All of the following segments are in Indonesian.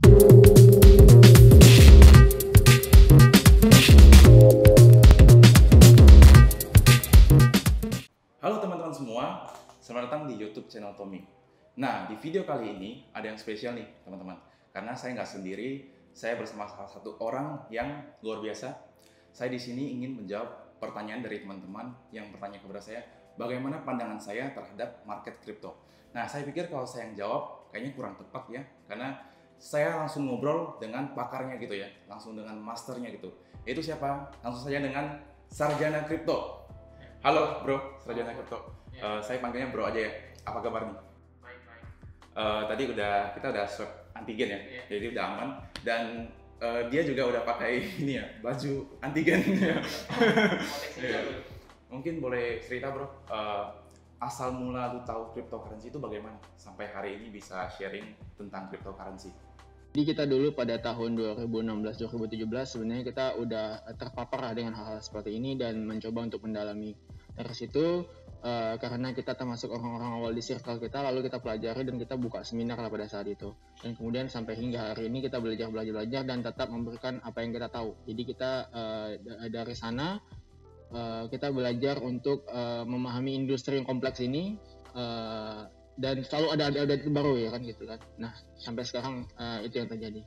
Halo teman-teman semua, selamat datang di YouTube channel Tommy. Nah, di video kali ini ada yang spesial nih teman-teman. Karena saya nggak sendiri, saya bersama salah satu orang yang luar biasa. Saya di sini ingin menjawab pertanyaan dari teman-teman yang bertanya kepada saya, bagaimana pandangan saya terhadap market kripto. Nah, saya pikir kalau saya yang jawab, kayaknya kurang tepat ya. Karena saya langsung ngobrol dengan pakarnya gitu ya, langsung dengan masternya gitu. Itu siapa? Langsung saja dengan Sarjana Kripto. Halo bro, Sarjana Kripto. Saya panggilnya bro aja ya. Apa kabar nih? Baik. Tadi kita udah swab antigen ya, jadi udah aman. Dan dia juga udah pakai ini ya, baju antigen. Mungkin boleh cerita bro, asal mula lu tahu cryptocurrency itu bagaimana? Sampai hari ini bisa sharing tentang cryptocurrency. Jadi kita dulu pada tahun 2016-2017 sebenarnya kita udah terpapar lah dengan hal-hal seperti ini dan mencoba untuk mendalami. Dari situ karena kita termasuk orang-orang awal di circle kita, lalu kita pelajari dan kita buka seminar lah pada saat itu. Dan kemudian sampai hingga hari ini kita belajar dan tetap memberikan apa yang kita tahu. Jadi kita dari sana kita belajar untuk memahami industri yang kompleks ini. Dan selalu ada update baru ya kan gitu kan. Nah sampai sekarang itu yang terjadi.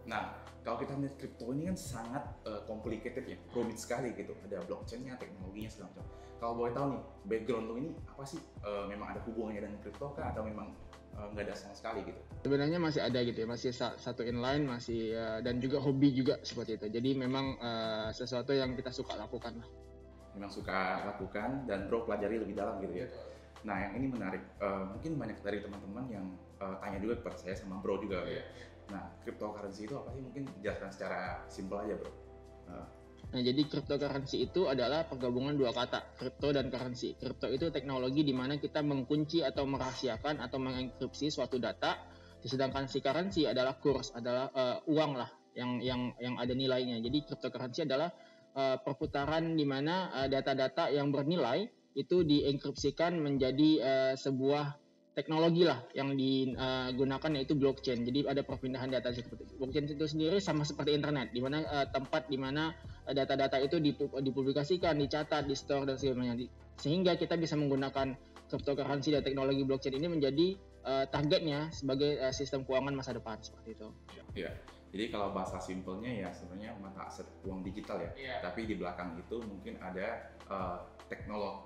Nah kalau kita melihat kripto ini kan sangat complicated ya, rumit sekali gitu. Ada blockchainnya, teknologinya segala macam. Kalau boleh tahu nih background lo ini apa sih? Memang ada hubungannya dengan kripto kah atau memang nggak ada sama sekali gitu? Sebenarnya masih ada gitu ya, masih satu inline masih dan juga hobi juga seperti itu. Jadi memang sesuatu yang kita suka lakukan lah. Memang suka lakukan dan bro pelajari lebih dalam gitu ya. Nah yang ini menarik, mungkin banyak dari teman-teman yang tanya juga kepada saya sama bro juga ya. Nah cryptocurrency itu apa sih? Mungkin jelaskan secara simpel aja bro. Nah jadi cryptocurrency itu adalah penggabungan dua kata, crypto dan currency. Crypto itu teknologi di mana kita mengunci atau merahasiakan atau mengenkripsi suatu data, sedangkan si currency adalah kurs, adalah uang lah yang ada nilainya. Jadi cryptocurrency adalah perputaran di mana data-data yang bernilai itu dienkripsikan menjadi sebuah teknologi lah yang digunakan yaitu blockchain. Jadi ada perpindahan data seperti itu. Blockchain itu sendiri sama seperti internet, di mana tempat di mana data-data itu dipublikasikan, dicatat, di-store dan sebagainya. Sehingga kita bisa menggunakan cryptocurrency dan teknologi blockchain ini menjadi targetnya sebagai sistem keuangan masa depan seperti itu. Iya. Jadi kalau bahasa simpelnya ya sebenarnya mata aset uang digital ya. Tapi di belakang itu mungkin ada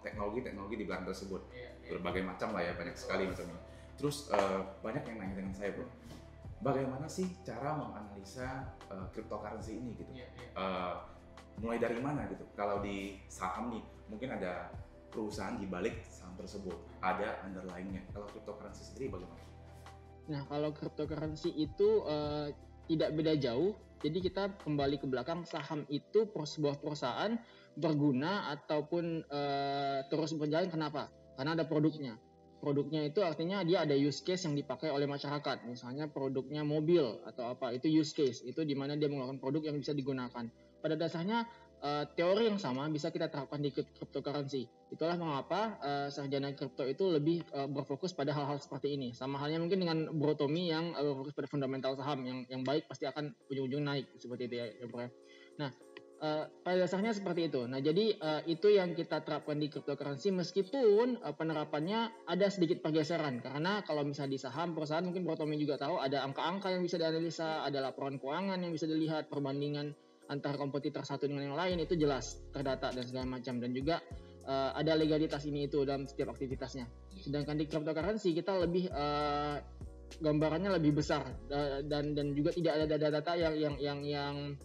teknologi di belakang tersebut. Berbagai macam lah ya, banyak sekali macamnya. Terus banyak yang nanya dengan saya bro, bagaimana sih cara menganalisa cryptocurrency ini gitu? Mulai dari mana gitu? Kalau di saham nih mungkin ada perusahaan di balik saham tersebut, ada underlying-nya. Kalau cryptocurrency sendiri bagaimana? Nah kalau cryptocurrency itu tidak beda jauh. Jadi kita kembali ke belakang, saham itu sebuah perusahaan berguna ataupun terus berjalan. Kenapa? Karena ada produknya. Produknya itu artinya dia ada use case yang dipakai oleh masyarakat. Misalnya produknya mobil atau apa, itu use case. Itu di mana dia mengeluarkan produk yang bisa digunakan. Pada dasarnya teori yang sama bisa kita terapkan di cryptocurrency. Itulah mengapa sarjana kripto itu lebih berfokus pada hal-hal seperti ini. Sama halnya mungkin dengan Bro Tommy yang berfokus pada fundamental saham yang baik pasti akan ujung-ujung naik seperti itu ya bro. Nah pada dasarnya seperti itu. Nah jadi itu yang kita terapkan di cryptocurrency meskipun penerapannya ada sedikit pergeseran. Karena kalau misalnya di saham perusahaan mungkin Bro Tommy juga tahu ada angka-angka yang bisa dianalisa, ada laporan keuangan yang bisa dilihat, perbandingan antara kompetitor satu dengan yang lain itu jelas terdata dan segala macam, dan juga ada legalitas ini itu dalam setiap aktivitasnya. Sedangkan di cryptocurrency kita lebih gambarannya lebih besar dan juga tidak ada data-data yang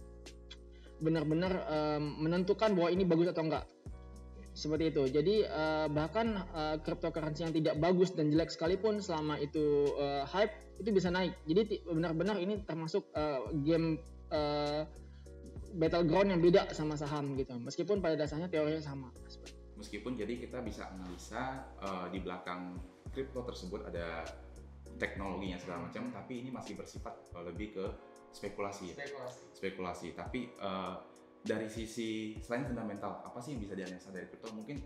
benar-benar menentukan bahwa ini bagus atau enggak. Seperti itu. Jadi bahkan cryptocurrency yang tidak bagus dan jelek sekalipun selama itu hype itu bisa naik. Jadi benar-benar ini termasuk game battleground yang beda sama saham gitu, meskipun pada dasarnya teorinya sama. Meskipun jadi kita bisa analisa di belakang kripto tersebut ada teknologinya segala macam, tapi ini masih bersifat lebih ke spekulasi. Tapi dari sisi selain fundamental, apa sih yang bisa dianalisa dari kripto? Mungkin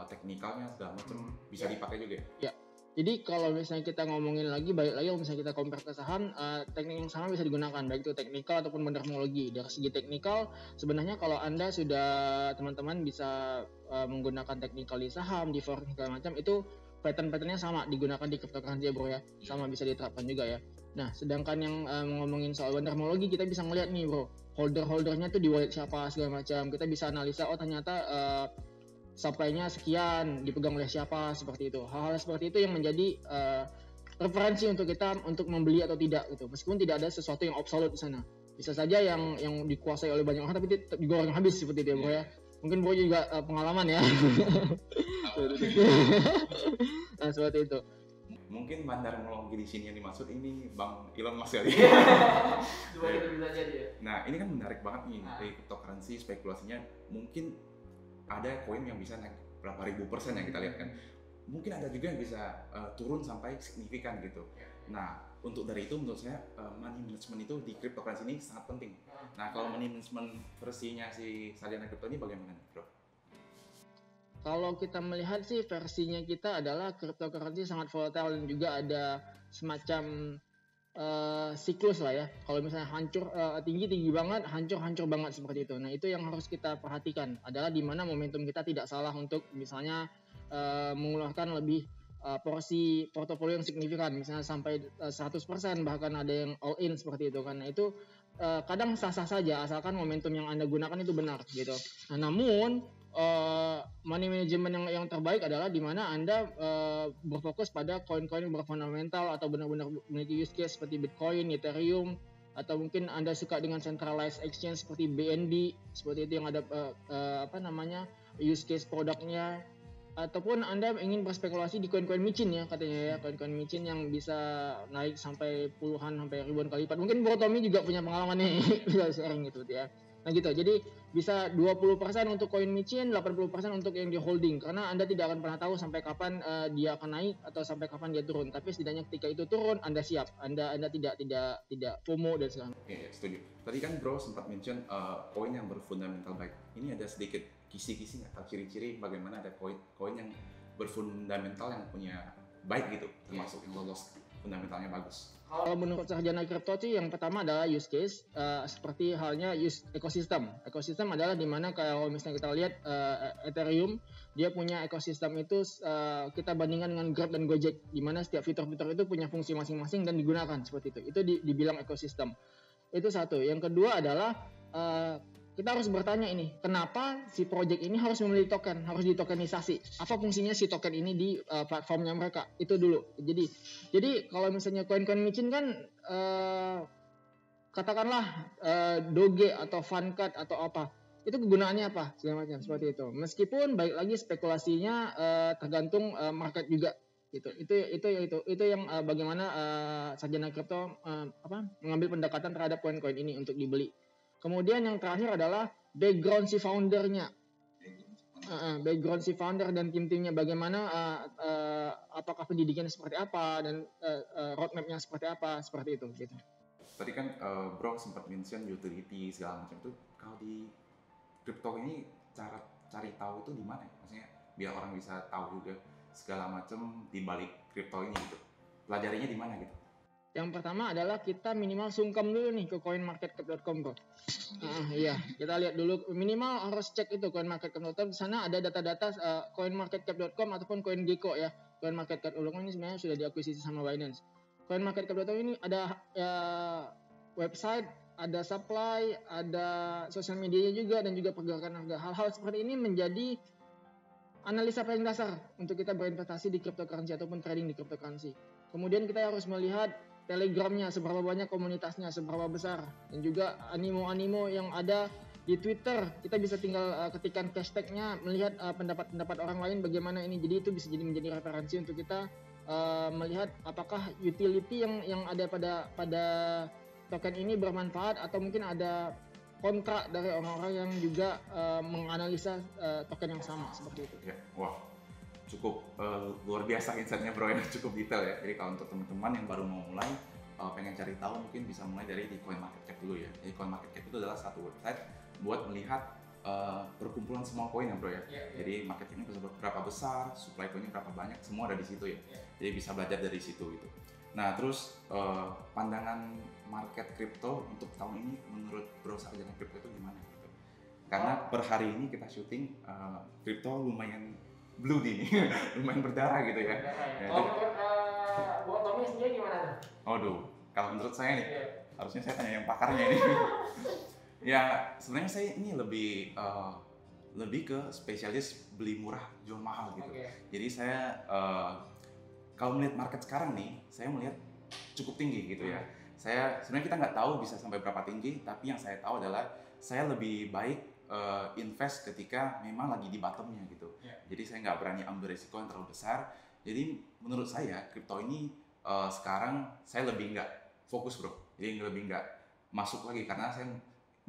teknikalnya segala macam bisa dipakai juga ya? Ya, Jadi kalau misalnya kita ngomongin lagi, balik lagi kalau misalnya kita compare ke saham, teknik yang sama bisa digunakan, baik itu teknikal ataupun fundamentologi. Dari segi teknikal, sebenarnya kalau Anda sudah teman-teman bisa menggunakan teknikal di saham, di forex segala macam, itu pattern-patternnya sama digunakan di cryptocurrency ya bro ya, sama bisa diterapkan juga ya. Nah, sedangkan yang ngomongin soal fundamentologi, kita bisa ngeliat nih bro, holder-holdernya tuh di wallet siapa segala macam. Kita bisa analisa, oh ternyata supply-nya sekian dipegang oleh siapa, seperti itu. Hal-hal seperti itu yang menjadi referensi untuk kita untuk membeli atau tidak gitu. Meskipun tidak ada sesuatu yang absolut di sana. Bisa saja yang dikuasai oleh banyak orang tapi digoreng habis seperti itu ya bro ya. Mungkin bro juga pengalaman ya. Nah seperti itu. Mungkin bandarmologi di sini yang dimaksud ini Bang Elon Musk kali. Nah ini kan menarik banget nih dari cryptocurrency, spekulasinya mungkin ada koin yang bisa naik berapa ribu persen yang kita lihat kan. Mungkin ada juga yang bisa turun sampai signifikan gitu. Nah, untuk dari itu menurut saya money management itu di cryptocurrency ini sangat penting. Nah, kalau money management versinya si Sarjana Crypto ini bagaimana, Bro? Kalau kita melihat sih versinya kita adalah cryptocurrency sangat volatile dan juga ada semacam siklus lah ya. Kalau misalnya hancur tinggi banget, hancur banget seperti itu. Nah itu yang harus kita perhatikan adalah di mana momentum kita tidak salah untuk misalnya mengeluarkan lebih porsi portofolio yang signifikan, misalnya sampai 100% bahkan ada yang all in seperti itu. Karena itu kadang sah-sah saja asalkan momentum yang Anda gunakan itu benar gitu. Nah namun money management yang terbaik adalah di mana Anda berfokus pada koin-koin yang berfundamental atau benar-benar memiliki use case seperti Bitcoin, Ethereum, atau mungkin Anda suka dengan centralized exchange seperti BNB, seperti itu yang ada use case produknya, ataupun Anda ingin berspekulasi di koin-koin micin ya katanya ya, koin-koin micin yang bisa naik sampai puluhan sampai ribuan kali lipat. Mungkin Bro Tommy juga punya pengalaman nih bisa sharing gitu ya. Nah gitu, jadi bisa 20% untuk koin micin, 80% untuk yang di holding, karena Anda tidak akan pernah tahu sampai kapan dia akan naik atau sampai kapan dia turun. Tapi setidaknya ketika itu turun, Anda siap, Anda tidak FOMO dan segala macam. Oke, setuju. Tadi kan Bro sempat mention koin yang berfundamental baik. Ini ada sedikit kisi-kisi atau ciri-ciri bagaimana ada koin yang berfundamental yang punya baik gitu, termasuk yang lolos fundamentalnya bagus. Kalau menurut Sarjana Crypto sih yang pertama adalah use case, seperti halnya use ekosistem. Ekosistem adalah di mana kalau misalnya kita lihat Ethereum, dia punya ekosistem itu kita bandingkan dengan Grab dan Gojek, di mana setiap fitur-fitur itu punya fungsi masing-masing dan digunakan seperti itu. Itu dibilang ekosistem. Itu satu. Yang kedua adalah kita harus bertanya ini, kenapa si project ini harus memiliki token, harus ditokenisasi? Apa fungsinya si token ini di platformnya mereka? Itu dulu. Jadi kalau misalnya koin-koin micin kan katakanlah Doge atau Funcut atau apa, itu kegunaannya apa? Segala macam seperti itu. Meskipun baik lagi spekulasinya tergantung market juga. Gitu. Itu yang bagaimana Sarjana Crypto mengambil pendekatan terhadap koin-koin ini untuk dibeli. Kemudian yang terakhir adalah background si foundernya, background si founder dan tim-timnya, bagaimana apakah pendidikannya seperti apa dan roadmapnya seperti apa, seperti itu. Gitu. Tadi kan Bro sempat mention utility segala macam itu. Kalau di crypto ini cara cari tahu itu di mana? Maksudnya biar orang bisa tahu juga segala macam di balik crypto ini gitu. Pelajarinya di mana gitu? Yang pertama adalah kita minimal sungkem dulu nih ke coinmarketcap.com bro. Iya, kita lihat dulu, minimal harus cek itu coinmarketcap.com. Di sana ada data-data coinmarketcap.com ataupun CoinGecko ya. Coinmarketcap.com ini sebenarnya sudah diakuisisi sama Binance. Coinmarketcap.com ini ada website, ada supply, ada sosial medianya juga, dan juga pergerakan harga. Hal-hal seperti ini menjadi analisa paling dasar untuk kita berinvestasi di cryptocurrency ataupun trading di cryptocurrency. Kemudian kita harus melihat Telegramnya, seberapa banyak komunitasnya, seberapa besar, dan juga animo-animo yang ada di Twitter. Kita bisa tinggal ketikkan hashtagnya, melihat pendapat-pendapat orang lain bagaimana ini. Jadi itu bisa menjadi referensi untuk kita melihat apakah utility yang ada pada token ini bermanfaat, atau mungkin ada kontra dari orang-orang yang juga menganalisa token yang sama seperti itu. Ya, wah, cukup luar biasa insight-nya Bro ya, cukup detail ya. Jadi kalau untuk teman-teman yang baru mau mulai, pengen cari tahu, mungkin bisa mulai dari di CoinMarketCap dulu ya. Jadi CoinMarketCap itu adalah satu website buat melihat berkumpulan semua koin ya bro ya. Jadi market ini berapa besar, supply koinnya berapa banyak, semua ada di situ ya. Jadi bisa belajar dari situ gitu. Nah terus pandangan market kripto untuk tahun ini menurut bro sarjana kripto itu gimana gitu? Karena per hari ini kita syuting kripto lumayan blue nih, lumayan berdarah gitu ya. Kalau menurut Bung Tommy sendiri gimana? Waduh, kalau menurut saya nih, harusnya saya tanya yang pakarnya ini. Ya sebenarnya saya ini lebih ke spesialis beli murah jual mahal gitu. Jadi saya kalau melihat market sekarang nih, saya melihat cukup tinggi gitu ya. Saya sebenarnya kita nggak tahu bisa sampai berapa tinggi, tapi yang saya tahu adalah saya lebih baik invest ketika memang lagi di bottomnya gitu. Jadi saya nggak berani ambil resiko yang terlalu besar. Jadi menurut saya kripto ini sekarang saya lebih nggak fokus bro. Jadi lebih nggak masuk lagi karena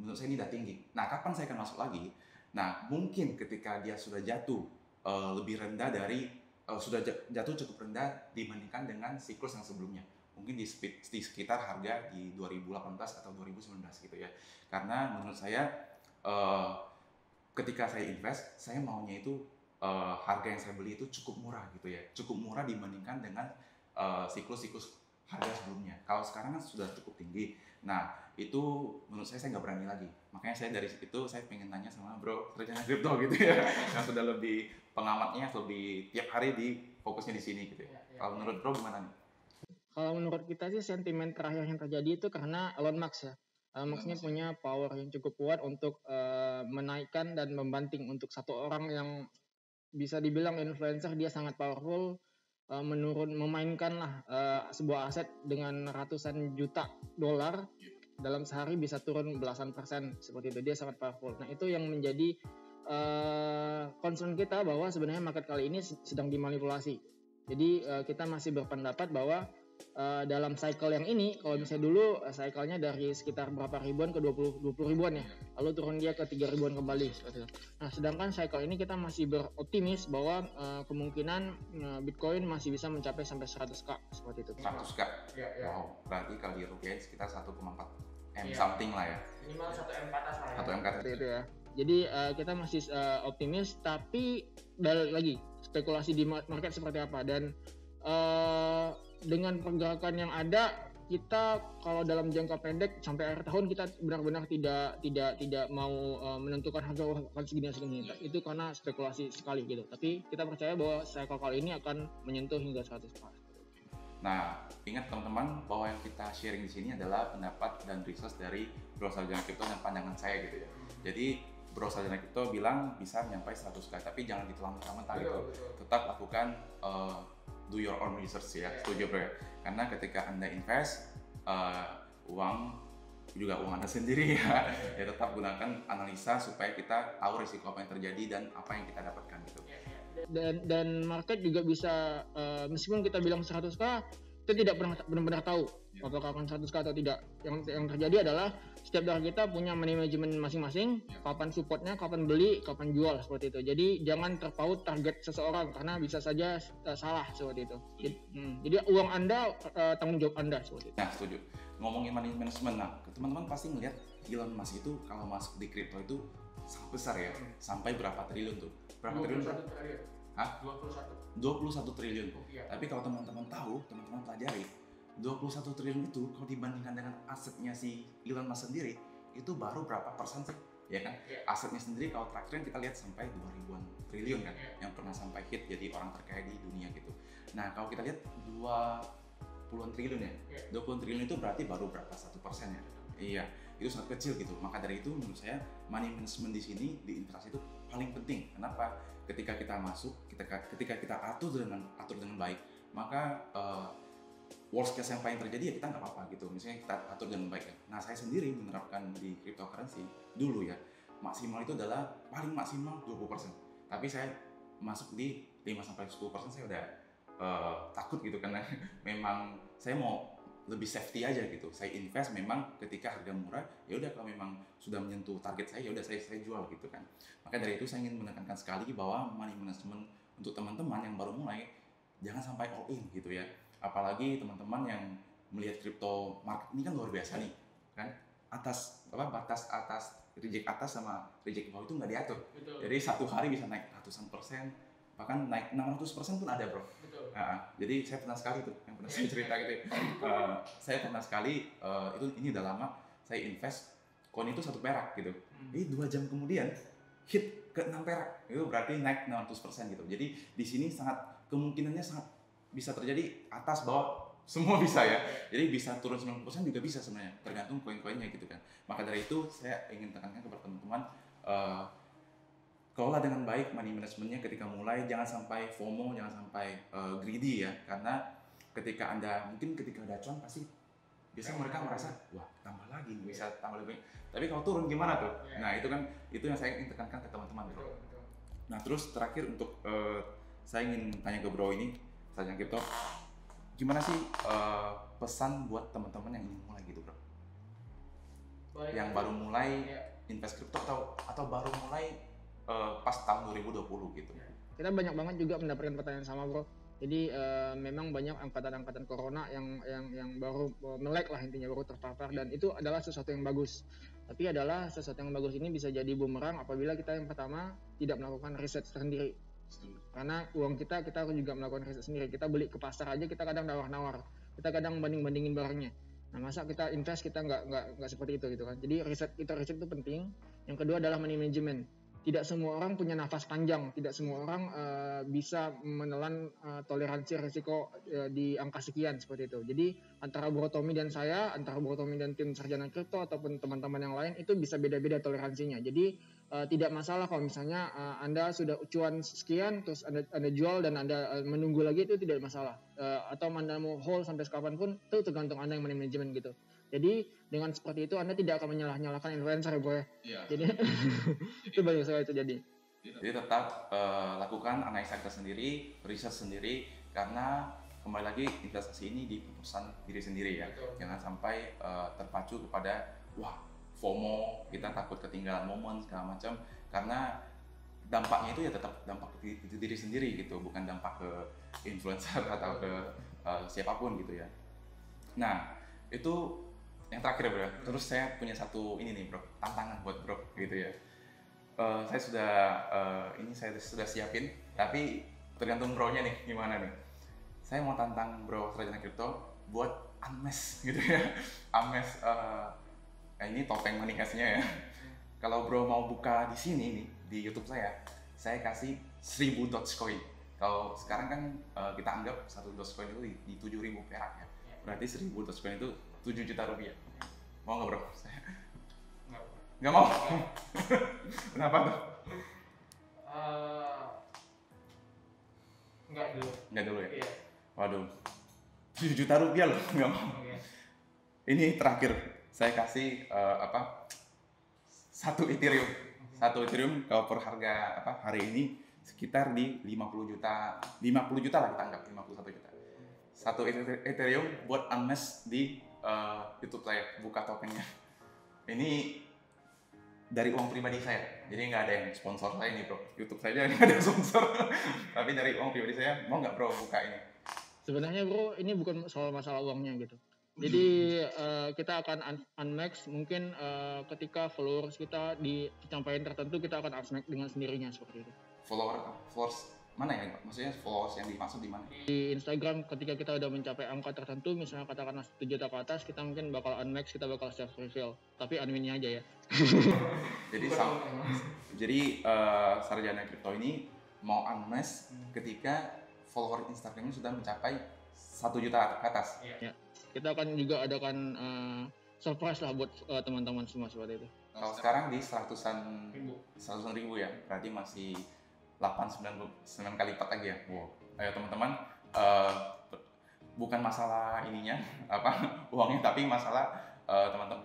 menurut saya ini udah tinggi. Nah kapan saya akan masuk lagi? Nah mungkin ketika dia sudah jatuh lebih rendah dari sudah jatuh cukup rendah dibandingkan dengan siklus yang sebelumnya. Mungkin di sekitar harga di 2018 atau 2019 gitu ya. Karena menurut saya ketika saya invest, saya maunya itu harga yang saya beli itu cukup murah gitu ya. Cukup murah dibandingkan dengan siklus-siklus harga sebelumnya. Kalau sekarang kan sudah cukup tinggi. Nah itu menurut saya nggak berani lagi. Makanya saya dari situ saya pengen nanya sama bro sarjana kripto gitu ya, yang sudah lebih pengamatnya, lebih tiap hari di fokusnya di sini gitu ya. Kalau menurut bro gimana nih? Kalau menurut kita sih sentimen terakhir yang terjadi itu karena Elon Musk ya. Elon Musk ini punya power yang cukup kuat untuk menaikkan dan membanting untuk satu orang yang bisa dibilang influencer, dia sangat powerful, memainkan lah sebuah aset dengan ratusan juta dolar dalam sehari bisa turun belasan persen seperti itu. Dia sangat powerful. Nah itu yang menjadi concern kita bahwa sebenarnya market kali ini sedang dimanipulasi. Jadi kita masih berpendapat bahwa dalam cycle yang ini, kalau misalnya dulu cycle-nya dari sekitar berapa ribuan ke 20 ribuan ya, lalu turun dia ke 3 ribuan kembali. Nah, sedangkan cycle ini kita masih beroptimis bahwa kemungkinan Bitcoin masih bisa mencapai sampai 100k seperti itu. 100k? Wow, berarti kalau dirupiahin sekitar 1,4 M something lah ya. Minimal 1 M ke atas lah ya. 1 M ke atas. Itu ya. Jadi kita masih optimis, tapi balik lagi spekulasi di market seperti apa, dan dengan pergerakan yang ada, kita kalau dalam jangka pendek sampai akhir tahun kita benar-benar tidak mau menentukan harga akan segini. Itu karena spekulasi sekali gitu. Tapi kita percaya bahwa cycle kali ini akan menyentuh hingga 100%. Nah, ingat teman-teman bahwa yang kita sharing di sini adalah pendapat dan research dari Bro Sarjana Kripto dan pandangan saya gitu ya. Jadi Bro Sarjana Kripto bilang bisa menyampai 100k, tapi jangan ditelan mentah-mentah gitu. Tetap lakukan do your own research ya, setuju bro ya? Karena ketika Anda invest uang Anda sendiri ya, ya tetap gunakan analisa supaya kita tahu risiko apa yang terjadi dan apa yang kita dapatkan gitu. Dan market juga bisa meskipun kita bilang 100k, kita tidak pernah benar-benar tahu apakah akan 100k atau tidak. Yang terjadi adalah setiap dari kita punya money management masing-masing, kapan supportnya, kapan beli, kapan jual, seperti itu. Jadi jangan terpaut target seseorang karena bisa saja salah seperti itu. Jadi uang Anda tanggung jawab Anda seperti itu. Nah setuju. Ngomongin money management, nah teman-teman pasti ngelihat Elon Musk itu kalau masuk di kripto itu sangat besar ya, sampai berapa triliun tuh? Berapa triliun? 21 triliun. Hah? 21 triliun. Tapi kalau teman-teman tahu, teman-teman pelajari 21 triliun itu kalau dibandingkan dengan asetnya si Elon Musk sendiri, itu baru berapa persen sih? Ya kan? Asetnya sendiri kalau terakhir kita lihat sampai 2000-an triliun kan, yang pernah sampai hit jadi orang terkaya di dunia gitu. Nah kalau kita lihat 20-an triliun ya, 20 triliun itu berarti baru berapa 1% ya? Iya, itu sangat kecil gitu. Maka dari itu menurut saya money management di sini di investasi itu paling penting. Kenapa? Ketika kita masuk, ketika kita atur dengan baik, maka worst case yang paling terjadi ya kita nggak apa-apa gitu. Misalnya kita atur dengan baik. Nah saya sendiri menerapkan di cryptocurrency dulu ya, maksimal itu adalah paling maksimal 20%. Tapi saya masuk di 5-10% saya udah takut gitu karena memang saya mau lebih safety aja gitu. Saya invest memang ketika harga murah, ya udah kalau memang sudah menyentuh target saya, ya udah saya jual gitu kan. Maka dari itu saya ingin menekankan sekali bahwa money management untuk teman-teman yang baru mulai jangan sampai all in gitu ya. Apalagi teman-teman yang melihat crypto market ini kan luar biasa nih, kan? atas batas atas reject atas sama reject bawah itu nggak diatur. Betul. Jadi satu hari bisa naik ratusan persen, bahkan naik 600% pun ada bro. Betul. Jadi saya pernah sekali tuh yang pernah saya cerita gitu. Saya pernah sekali ini udah lama saya invest koin itu 1 perak gitu. Jadi 2 jam kemudian hit ke 6 perak, itu berarti naik 600% gitu. Jadi di sini kemungkinannya sangat bisa terjadi atas bawah semua bisa ya. Jadi bisa turun 90% juga bisa sebenarnya, tergantung koin-koinnya gitu kan. Maka dari itu saya ingin tekankan kepada teman-teman, kelola dengan baik money managementnya ketika mulai. Jangan sampai FOMO, jangan sampai greedy ya. Karena ketika ketika ada cuan pasti biasanya mereka merasa wah tambah lagi, bisa tambah lebih. Tapi kalau turun gimana tuh? Nah itu yang saya ingin tekankan ke teman-teman bro. Nah terus terakhir untuk saya ingin tanya ke bro ini, Sarjana Kripto, gimana sih pesan buat teman-teman yang ingin mulai gitu bro? Yang baru mulai invest kripto atau baru mulai pas tahun 2020 gitu. Kita banyak banget juga mendapatkan pertanyaan sama bro. Jadi memang banyak angkatan-angkatan corona yang baru melek lah, intinya baru terpapar, dan itu adalah sesuatu yang bagus. Tapi adalah sesuatu yang bagus ini bisa jadi bumerang apabila kita yang pertama tidak melakukan riset sendiri. Karena uang kita harus juga melakukan riset sendiri. Kita beli ke pasar aja kita kadang nawar-nawar, kita kadang banding-bandingin barangnya. Nah masa kita invest kita nggak seperti itu gitu kan. Jadi riset itu penting. Yang kedua adalah money management. Tidak semua orang punya nafas panjang, tidak semua orang bisa menelan toleransi risiko di angka sekian seperti itu. Jadi antara Bro Tommy dan saya, antara Bro Tommy dan tim Sarjana Kripto ataupun teman-teman yang lain itu bisa beda-beda toleransinya. Jadi tidak masalah kalau misalnya Anda sudah cuan sekian terus Anda jual dan Anda menunggu lagi, itu tidak masalah. Atau Anda mau hold sampai kapan pun itu tergantung Anda yang manajemen gitu. Jadi dengan seperti itu Anda tidak akan menyalahkan influencer ya bro ya. Iya. Jadi itu banyak sekali terjadi. Jadi tetap lakukan analisa kita sendiri, riset sendiri, karena kembali lagi investasi ini di keputusan diri sendiri ya. Betul. Jangan sampai terpacu kepada FOMO, kita takut ketinggalan momen segala macam, karena dampaknya itu ya tetap dampak ke diri sendiri gitu, bukan dampak ke influencer atau ke siapapun gitu ya. Nah itu yang terakhir bro. Terus saya punya satu ini nih bro, tantangan buat bro gitu ya. Saya sudah siapin, tapi tergantung bro-nya nih gimana nih. Saya mau tantang bro Sarjana Kripto buat unmesh gitu ya. Unmesh ini topeng manikasnya ya. Kalau bro mau buka di sini nih di YouTube saya kasih 1000 Dogecoin. Kalau sekarang kan kita anggap 1 Dogecoin itu di 7.000 perak ya. Berarti 1000 Dogecoin itu 7 juta rupiah. Mau nggak bro? Nggak mau? Kenapa tuh? Nggak dulu ya? Iya. Waduh, 7 juta rupiah loh, nggak mau. Ini terakhir, saya kasih 1 Ethereum. 1 Ethereum kalau per harga hari ini sekitar di 50 juta lah kita anggap, 51 juta. 1 Ethereum buat unmesh di YouTube saya, buka tokennya. Ini dari uang pribadi saya, jadi nggak ada yang sponsor saya nih bro. YouTube saja nggak ada sponsor, tapi dari uang pribadi saya. Mau nggak bro buka ini? Sebenarnya bro ini bukan soal masalah uangnya gitu. Jadi kita akan unmax mungkin ketika followers kita di pencapaian tertentu kita akan unmax dengan sendirinya seperti itu. Followers mana ya? Maksudnya followers yang dimaksud di mana? Di Instagram ketika kita udah mencapai angka tertentu, misalnya katakanlah 1 juta ke atas, kita mungkin bakal unmax, kita bakal self reveal. Tapi adminnya aja ya. Jadi Sarjana Kripto ini mau unmax ketika follower Instagramnya sudah mencapai 1 juta ke atas. Ya. Kita akan juga adakan surprise lah buat teman-teman semua seperti itu. Kalau sekarang di 100-an ribu ya, berarti masih 8-9 kali lipat lagi ya. Wow. Ayo teman-teman, bukan masalah ininya uangnya, tapi masalah teman-teman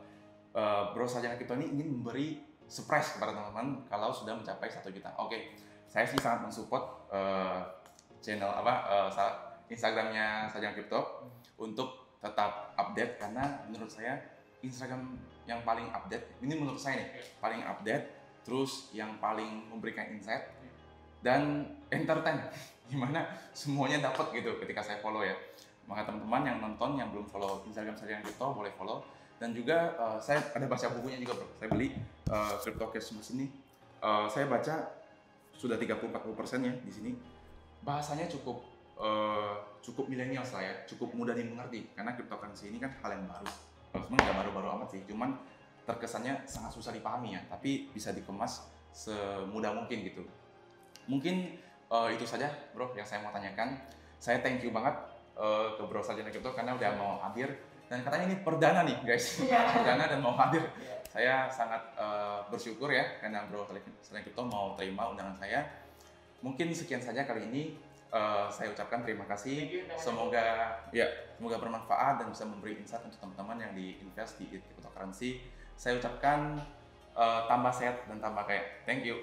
Bro Sarjana Kripto ini ingin memberi surprise kepada teman-teman kalau sudah mencapai 1 juta. Oke, saya sih sangat mensupport channel Instagramnya Sarjana Kripto untuk tetap update, karena menurut saya Instagram yang paling update, ini menurut saya nih paling update, terus yang paling memberikan insight dan entertain, gimana semuanya dapat gitu ketika saya follow ya. Maka teman-teman yang nonton yang belum follow Instagram Sarjana Kripto boleh follow. Dan juga saya ada baca bukunya juga bro. Saya beli Crypto Cash ini. Saya baca sudah 30-40% ya di sini. Bahasanya cukup milenial saya, cukup mudah dimengerti karena cryptocurrency ini kan hal yang baru. Sebenarnya nggak baru-baru amat sih, cuman terkesannya sangat susah dipahami ya, tapi bisa dikemas semudah mungkin gitu. Mungkin itu saja bro yang saya mau tanyakan. Saya thank you banget ke Bro Sarjana Crypto karena udah mau hadir, dan katanya ini perdana nih guys, perdana dan mau hadir. Saya sangat bersyukur ya karena Bro Sarjana Crypto mau terima undangan saya. Mungkin sekian saja kali ini. Saya ucapkan terima kasih. Semoga bermanfaat dan bisa memberi insight untuk teman-teman yang diinvest di cryptocurrency. Saya ucapkan tambah sehat dan tambah kaya. Thank you.